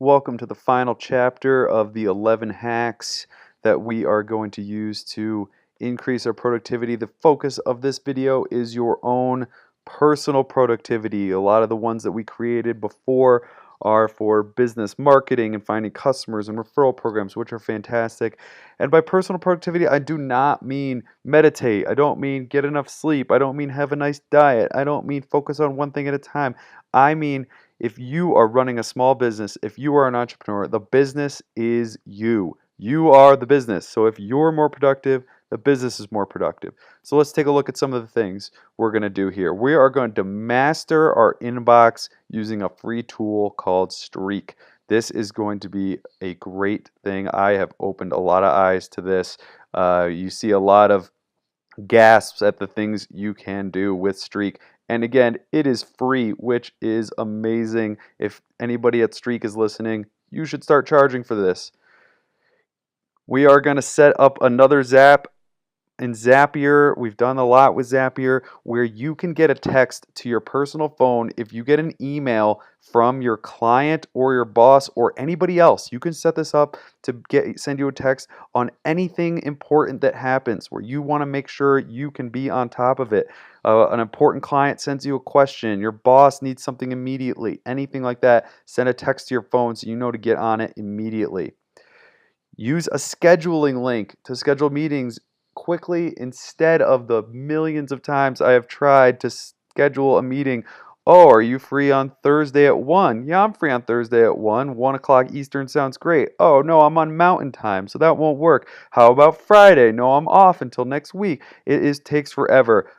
welcome to the final chapter of the 11 hacks that we are going to use to increase our productivity. The focus of this video is your own personal productivity. A lot of the ones that we created before are for business marketing and finding customers and referral programs, which are fantastic. And by personal productivity, I do not mean meditate. I don't mean get enough sleep. I don't mean have a nice diet. I don't mean focus on one thing at a time. I mean, if you are running a small business, if you are an entrepreneur, the business is you. You are the business. So if you're more productive, the business is more productive. So let's take a look at some of the things we're going to do here. We are going to master our inbox using a free tool called Streak. This is going to be a great thing. I have opened a lot of eyes to this. You see a lot of gasps at the things you can do with Streak. And again, it is free, which is amazing. If anybody at Streak is listening, you should start charging for this. We are going to set up another Zap. In Zapier, we've done a lot with Zapier where you can get a text to your personal phone if you get an email from your client or your boss or anybody else. You can set this up to send you a text on anything important that happens where you want to make sure you can be on top of it. An important client sends you a question, your boss needs something immediately, anything like that, send a text to your phone so you know to get on it immediately. Use a scheduling link to schedule meetings quickly instead of the millions of times I have tried to schedule a meeting. Oh, are you free on Thursday at 1? Yeah, I'm free on Thursday at 1. 1 o'clock Eastern sounds great. Oh, no, I'm on Mountain Time, so that won't work. How about Friday? No, I'm off until next week. Takes forever.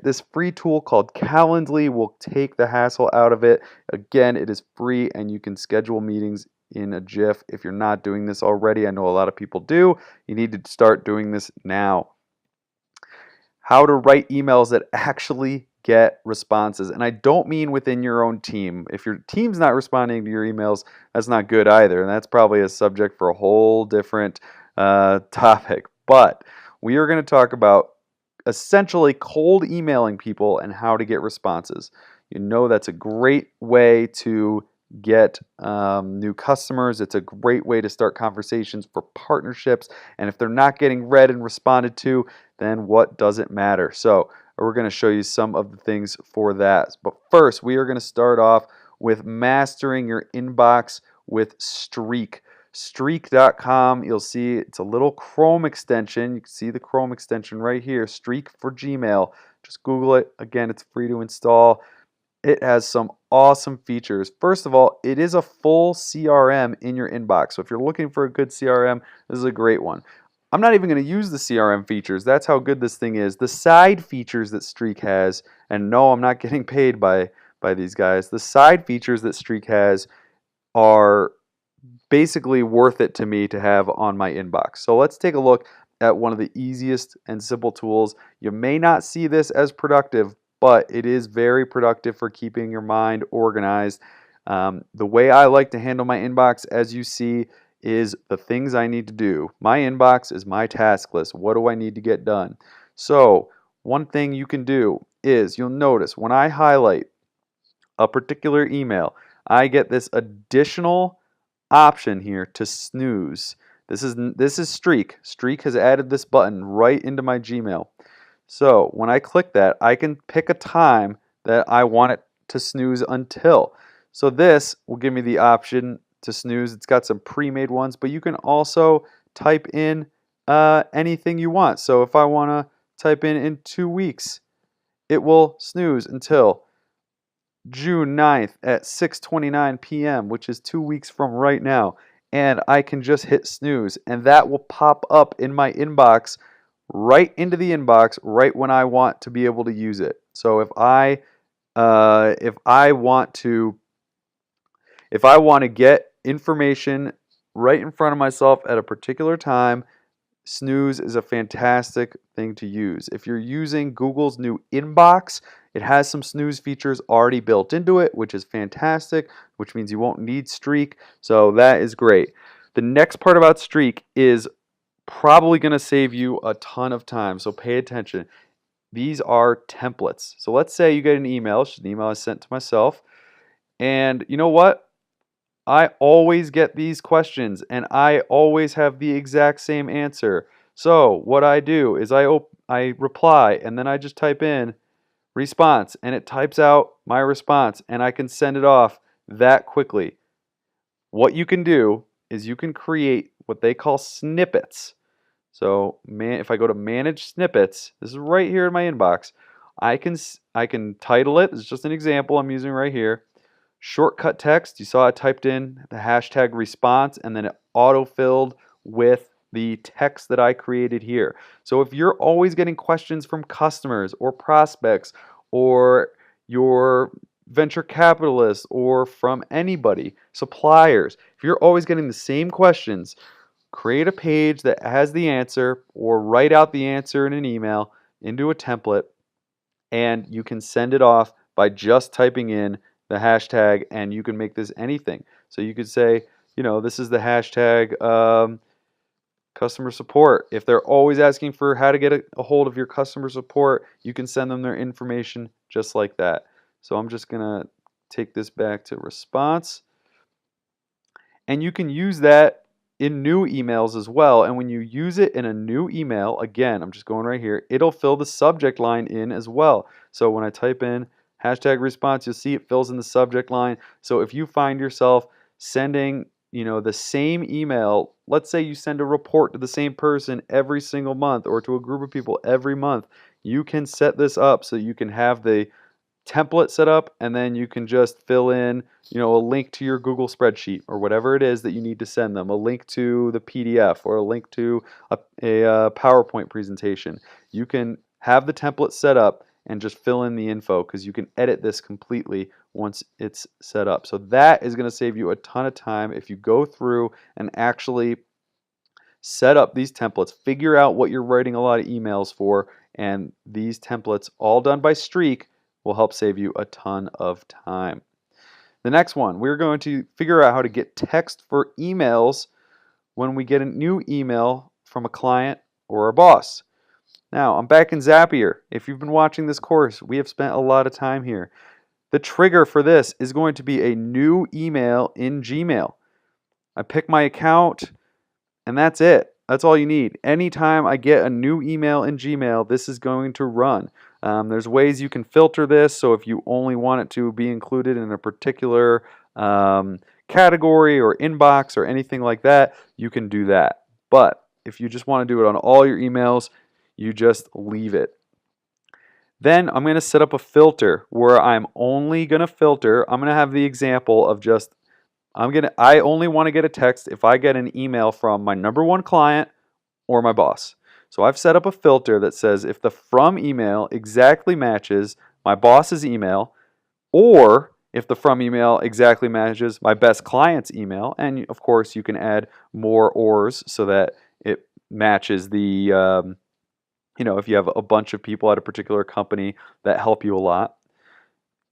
This free tool called Calendly will take the hassle out of it. Again, it is free, and you can schedule meetings in a jiff. If you're not doing this already, I know a lot of people do. You need to start doing this now. How to write emails that actually get responses. And I don't mean within your own team. If your team's not responding to your emails, that's not good either. And that's probably a subject for a whole different topic. But we are going to talk about essentially cold emailing people and how to get responses. You know, that's a great way to get new customers. It's a great way to start conversations for partnerships. And if they're not getting read and responded to, then what does it matter? So we're going to show you some of the things for that. But first, we are going to start off with mastering your inbox with Streak. Streak.com, you'll see it's a little Chrome extension. You can see the Chrome extension right here, Streak for Gmail. Just Google it. Again, it's free to install. It has some awesome features. First of all, it is a full CRM in your inbox. So if you're looking for a good CRM, this is a great one. I'm not even going to use the CRM features. That's how good this thing is. The side features that Streak has, and no, I'm not getting paid by these guys. The side features that Streak has are basically worth it to me to have on my inbox. So let's take a look at one of the easiest and simple tools. You may not see this as productive, but it is very productive for keeping your mind organized. The way I like to handle my inbox, as you see, is the things I need to do. My inbox is my task list. What do I need to get done? So one thing you can do is you'll notice when I highlight a particular email, I get this additional option here to snooze. This is Streak. Streak has added this button right into my Gmail. So when I click that, I can pick a time that I want it to snooze until. So this will give me the option to snooze. It's got some pre-made ones, but you can also type in anything you want. So if I want to type in 2 weeks, it will snooze until June 9th at 6:29 p.m., which is 2 weeks from right now. And I can just hit snooze, and that will pop up in my inbox right into the inbox right when I want to be able to use it. So if I want to get information right in front of myself at a particular time, snooze is a fantastic thing to use. If you're using Google's new inbox, it has some snooze features already built into it, which is fantastic, which means you won't need Streak. So that is great. The next part about Streak is probably going to save you a ton of time, so pay attention. These are templates. So let's say you get an email. It's an email I sent to myself. And you know what? I always get these questions and I always have the exact same answer. So what I do is I reply and then I just type in response and it types out my response and I can send it off that quickly. What you can do is you can create what they call snippets. So if I go to manage snippets, this is right here in my inbox. I can title it. It's just an example I'm using right here. Shortcut text. You saw I typed in the hashtag response and then it auto-filled with the text that I created here. So if you're always getting questions from customers or prospects or your venture capitalists or from anybody, suppliers, if you're always getting the same questions, create a page that has the answer or write out the answer in an email into a template and you can send it off by just typing in the hashtag and you can make this anything. So you could say, this is the hashtag customer support. If they're always asking for how to get a hold of your customer support, you can send them their information just like that. So I'm just going to take this back to response. And you can use that in new emails as well. And when you use it in a new email, again, I'm just going right here, it'll fill the subject line in as well. So when I type in hashtag response, you'll see it fills in the subject line. So if you find yourself sending, the same email, let's say you send a report to the same person every single month or to a group of people every month, you can set this up so you can have the template set up and then you can just fill in a link to your Google spreadsheet or whatever it is that you need to send them, a link to the PDF or a link to a PowerPoint presentation. You can have the template set up and just fill in the info because you can edit this completely once it's set up. So that is going to save you a ton of time if you go through and actually set up these templates, figure out what you're writing a lot of emails for, and these templates, all done by Streak, will help save you a ton of time. The next one, we're going to figure out how to get text for emails when we get a new email from a client or a boss. Now, I'm back in Zapier. If you've been watching this course, we have spent a lot of time here. The trigger for this is going to be a new email in Gmail. I pick my account, and that's it. That's all you need. Anytime I get a new email in Gmail, this is going to run. There's ways you can filter this, so if you only want it to be included in a particular category or inbox or anything like that, you can do that. But if you just want to do it on all your emails, you just leave it. Then I'm going to set up a filter where I'm only going to filter. I'm going to have the example of just I only want to get a text if I get an email from my number one client or my boss. So I've set up a filter that says if the from email exactly matches my boss's email, or if the from email exactly matches my best client's email, and of course you can add more ors so that it matches the, if you have a bunch of people at a particular company that help you a lot,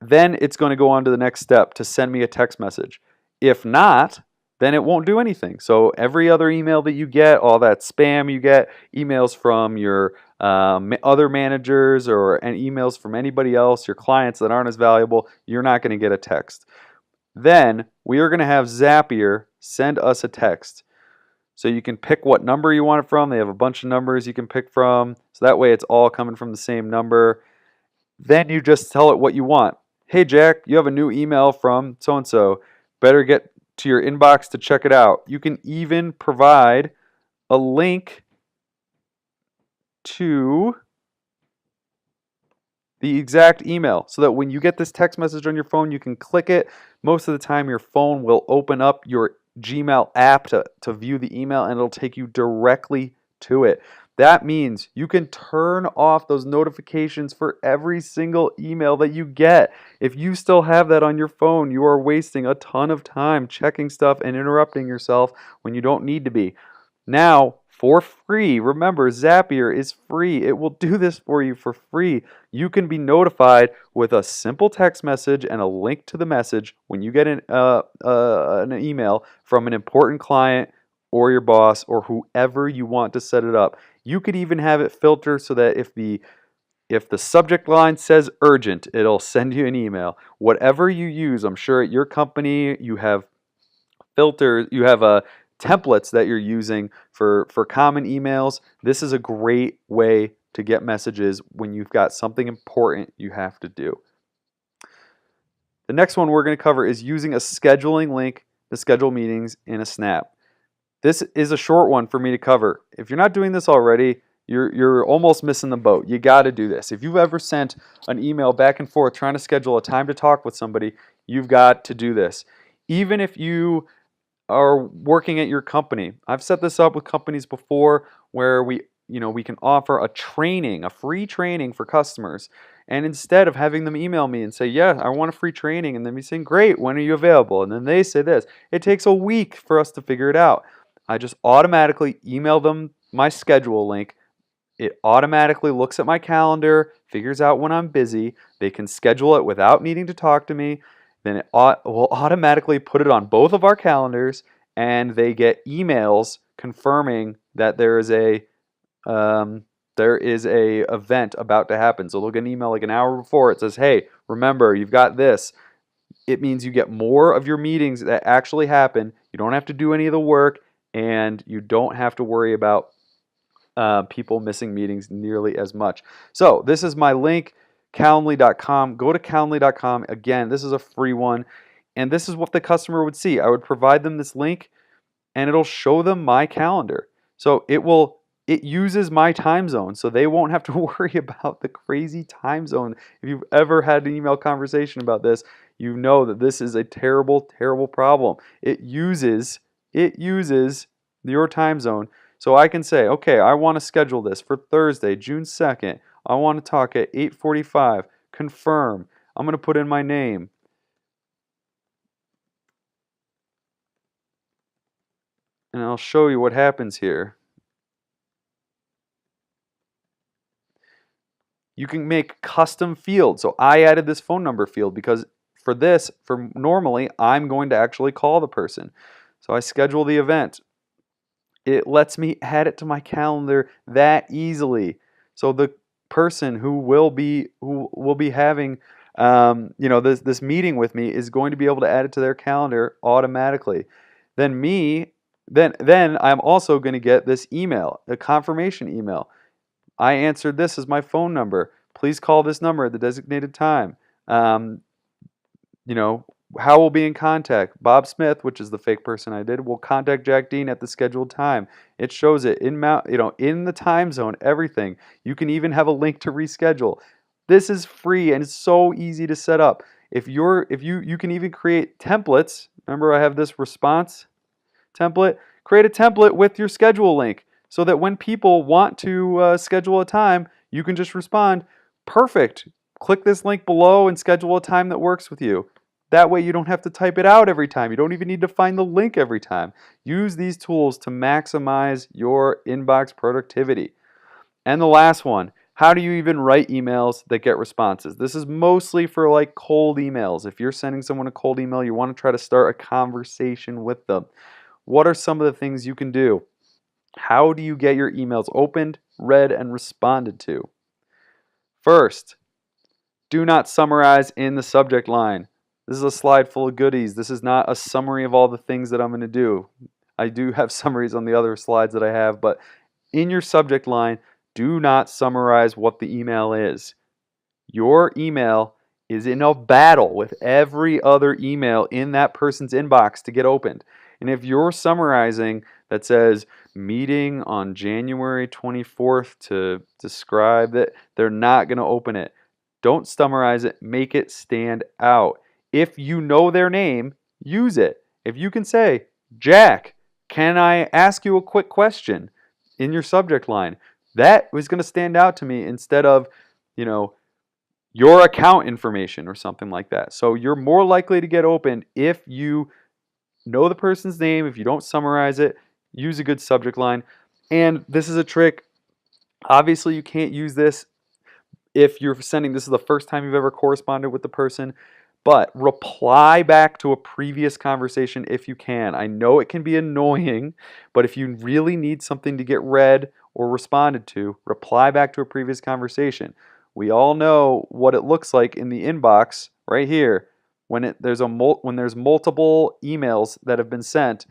then it's going to go on to the next step to send me a text message. If not, then it won't do anything. So every other email that you get, all that spam you get, emails from your other managers or emails from anybody else, your clients that aren't as valuable, you're not going to get a text. Then we are going to have Zapier send us a text. So you can pick what number you want it from. They have a bunch of numbers you can pick from. So that way it's all coming from the same number. Then you just tell it what you want. Hey, Jack, you have a new email from so-and-so. Better get to your inbox to check it out. You can even provide a link to the exact email so that when you get this text message on your phone, you can click it. Most of the time, your phone will open up your Gmail app to view the email, and it'll take you directly to it. That means you can turn off those notifications for every single email that you get. If you still have that on your phone, you are wasting a ton of time checking stuff and interrupting yourself when you don't need to be. Now, for free, remember, Zapier is free. It will do this for you for free. You can be notified with a simple text message and a link to the message when you get an email from an important client or your boss or whoever you want to set it up. You could even have it filter so that if the subject line says urgent, it'll send you an email. Whatever you use, I'm sure at your company you have filters, you have templates that you're using for common emails. This is a great way to get messages when you've got something important you have to do. The next one we're going to cover is using a scheduling link to schedule meetings in a Snap. This is a short one for me to cover. If you're not doing this already, you're almost missing the boat. You got to do this. If you've ever sent an email back and forth trying to schedule a time to talk with somebody, you've got to do this. Even if you are working at your company. I've set this up with companies before where we can offer a free training for customers. And instead of having them email me and say, yeah, I want a free training, and then me saying, great, when are you available? And then they say this, it takes a week for us to figure it out. I just automatically email them my schedule link. It automatically looks at my calendar, figures out when I'm busy. They can schedule it without needing to talk to me. Then it will automatically put it on both of our calendars, and they get emails confirming that there is a event about to happen. So they'll get an email like an hour before. It says, hey, remember, you've got this. It means you get more of your meetings that actually happen. You don't have to do any of the work, and you don't have to worry about people missing meetings nearly as much. So this is my link, Calendly.com. Go to Calendly.com. Again, this is a free one, and this is what the customer would see. I would provide them this link, and it'll show them my calendar. So it uses my time zone, so they won't have to worry about the crazy time zone. If you've ever had an email conversation about this, you know that this is a terrible, terrible problem. It uses your time zone. So I can say, okay, I want to schedule this for Thursday, June 2nd. I want to talk at 8:45. Confirm. I'm going to put in my name. And I'll show you what happens here. You can make custom fields. So I added this phone number field because for normally, I'm going to actually call the person. So I schedule the event. It lets me add it to my calendar that easily. So the person who will be having this meeting with me is going to be able to add it to their calendar automatically. Then I'm also going to get this email, a confirmation email. I answered this as my phone number. Please call this number at the designated time. How we'll be in contact. Bob Smith, which is the fake person I did, will contact Jack Dean at the scheduled time. It shows it in the time zone, everything. You can even have a link to reschedule. This is free and it's so easy to set up. If you can even create templates. Remember, I have this response template. Create a template with your schedule link so that when people want to schedule a time, you can just respond, perfect. Click this link below and schedule a time that works with you. That way you don't have to type it out every time. You don't even need to find the link every time. Use these tools to maximize your inbox productivity. And the last one, how do you even write emails that get responses? This is mostly for like cold emails. If you're sending someone a cold email, you want to try to start a conversation with them. What are some of the things you can do? How do you get your emails opened, read, and responded to? First, do not summarize in the subject line. This is a slide full of goodies. This is not a summary of all the things that I'm going to do. I do have summaries on the other slides that I have, but in your subject line, do not summarize what the email is. Your email is in a battle with every other email in that person's inbox to get opened. And if you're summarizing that says meeting on January 24th to describe that, they're not going to open it. Don't summarize it. Make it stand out. If you know their name, use it. If you can say, Jack, can I ask you a quick question in your subject line? That was going to stand out to me instead of, your account information or something like that. So you're more likely to get opened if you know the person's name. If you don't summarize it, use a good subject line. And this is a trick. Obviously, you can't use this if you're sending, this is the first time you've ever corresponded with the person, but reply back to a previous conversation if you can. I know it can be annoying, but if you really need something to get read or responded to, reply back to a previous conversation. We all know what it looks like in the inbox right here. When there's multiple emails that have been sent,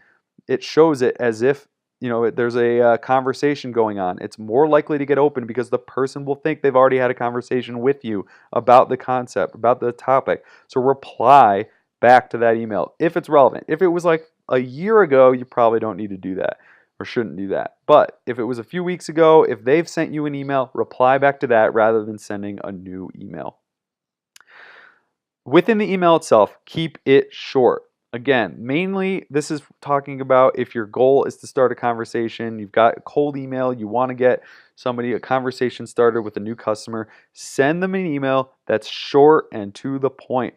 it shows it as if there's a conversation going on. It's more likely to get open because the person will think they've already had a conversation with you about the concept, about the topic. So reply back to that email if it's relevant. If it was like a year ago, you probably don't need to do that or shouldn't do that. But if it was a few weeks ago, if they've sent you an email, reply back to that rather than sending a new email. Within the email itself, keep it short. Again, mainly this is talking about if your goal is to start a conversation, you've got a cold email, you want to get a conversation started with a new customer, send them an email that's short and to the point.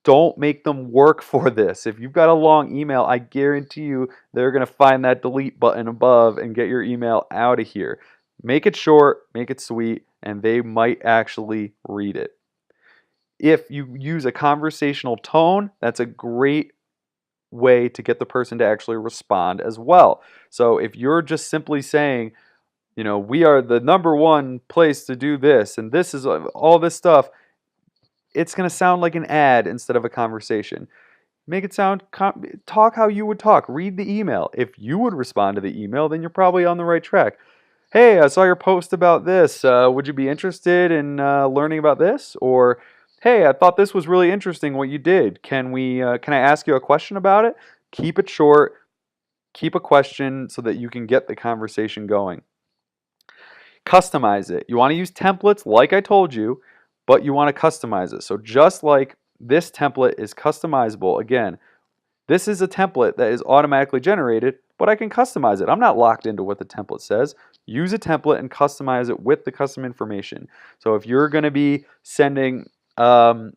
Don't make them work for this. If you've got a long email, I guarantee you they're going to find that delete button above and get your email out of here. Make it short, make it sweet, and they might actually read it. If you use a conversational tone, that's a great way to get the person to actually respond as well. So if you're just simply saying, we are the #1 place to do this, and this is all this stuff, it's going to sound like an ad instead of a conversation. Make it sound, talk how you would talk. Read the email. If you would respond to the email, then you're probably on the right track. Hey, I saw your post about this. Would you be interested in learning about this? Or, hey, I thought this was really interesting what you did. Can I ask you a question about it? Keep it short. Keep a question so that you can get the conversation going. Customize it. You want to use templates like I told you, but you want to customize it. So just like this template is customizable, again, this is a template that is automatically generated, but I can customize it. I'm not locked into what the template says. Use a template and customize it with the custom information. So if you're going to be sending a lot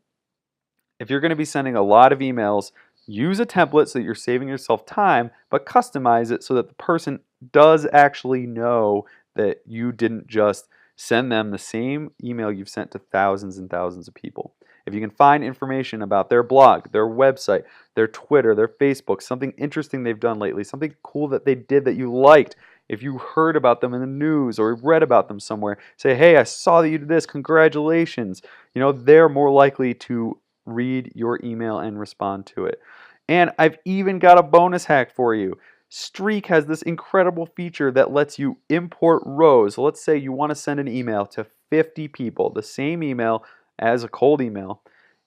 of emails, use a template so that you're saving yourself time, but customize it so that the person does actually know that you didn't just send them the same email you've sent to thousands and thousands of people. If you can find information about their blog, their website, their Twitter, their Facebook, something interesting they've done lately, something cool that they did that you liked, if you heard about them in the news or read about them somewhere, say, hey, I saw that you did this, congratulations. They're more likely to read your email and respond to it. And I've even got a bonus hack for you. Streak has this incredible feature that lets you import rows. So let's say you want to send an email to 50 people, the same email as a cold email.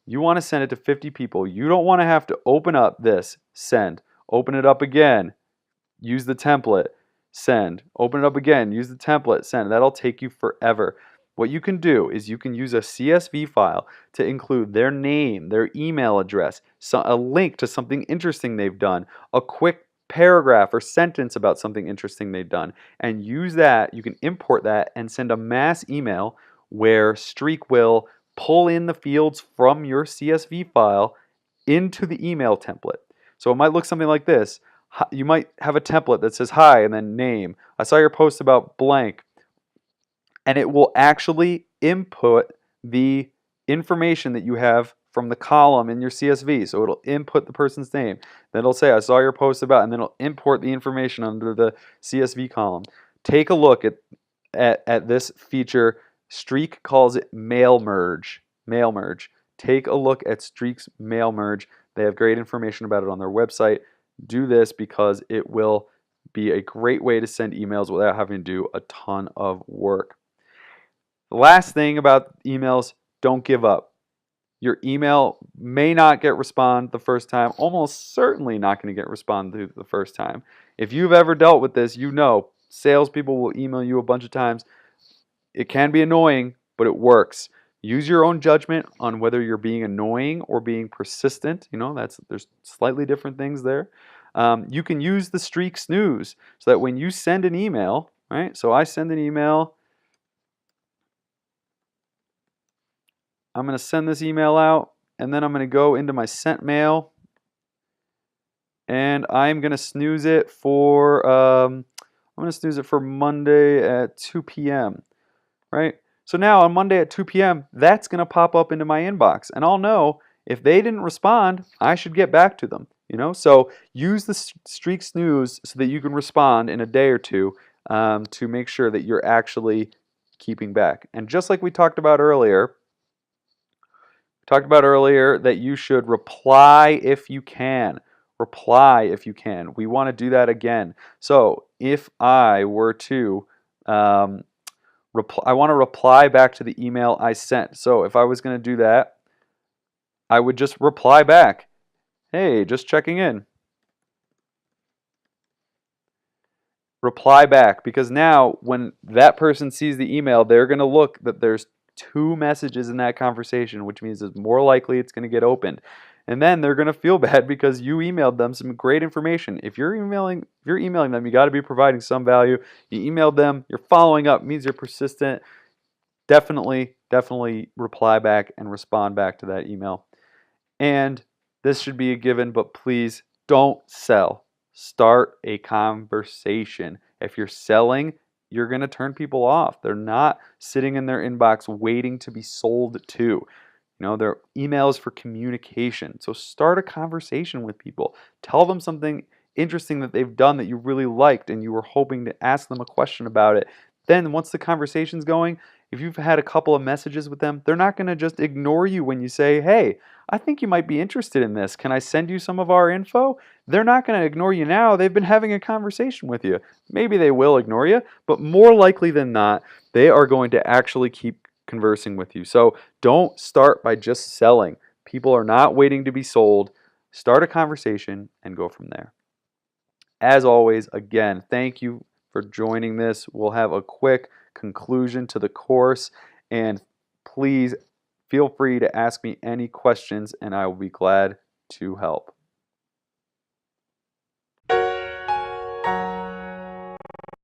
You want to send it to 50 people. You don't want to have to open up this, send, open it up again, use the template, send, open it up again, use the template, send. That'll take you forever. What you can do is you can use a CSV file to include their name, their email address, a link to something interesting they've done, a quick paragraph or sentence about something interesting they've done, and use that. You can import that and send a mass email where Streak will pull in the fields from your CSV file into the email template. So it might look something like this. You might have a template that says hi and then name. I saw your post about blank. And it will actually input the information that you have from the column in your CSV. So it'll input the person's name. Then it'll say, I saw your post about, and then it'll import the information under the CSV column. Take a look at this feature. Streak calls it mail merge. Mail merge. Take a look at Streak's mail merge. They have great information about it on their website. Do this because it will be a great way to send emails without having to do a ton of work. The last thing about emails, don't give up. Your email may not get respond the first time, almost certainly not going to get respond the first time. If you've ever dealt with this, salespeople will email you a bunch of times. It can be annoying, but it works. Use your own judgment on whether you're being annoying or being persistent. There's slightly different things there. You can use the Streak snooze so that when you send an email, right? So I send an email. I'm going to send this email out, and then I'm going to go into my sent mail, and I'm going to snooze it for Monday at 2 p.m. Right? So now on Monday at 2 p.m., that's going to pop up into my inbox, and I'll know if they didn't respond, I should get back to them. So use the Streak snooze so that you can respond in a day or two to make sure that you're actually keeping back. And just like we talked about earlier, Talked about earlier that you should reply if you can. Reply if you can. We want to do that again. So if I were to I want to reply back to the email I sent. So if I was going to do that, I would just reply back. Hey, just checking in. Reply back, because now when that person sees the email, they're going to look that there's two messages in that conversation, which means it's more likely it's going to get opened. And then they're going to feel bad because you emailed them some great information. If you're emailing them, you got to be providing some value. You emailed them, you're following up, means you're persistent. Definitely reply back and respond back to that email. And this should be a given, but please don't sell. Start a conversation. If you're selling, you're going to turn people off. They're not sitting in their inbox waiting to be sold to. You know, their emails for communication. So start a conversation with people. Tell them something interesting that they've done that you really liked and you were hoping to ask them a question about it. Then once the conversation's going, if you've had a couple of messages with them, they're not going to just ignore you when you say, hey, I think you might be interested in this. Can I send you some of our info? They're not going to ignore you now. They've been having a conversation with you. Maybe they will ignore you, but more likely than not, they are going to actually keep conversing with you. So don't start by just selling. People are not waiting to be sold. Start a conversation and go from there. As always, again, thank you for joining this. We'll have a quick conclusion to the course, and please feel free to ask me any questions and I will be glad to help.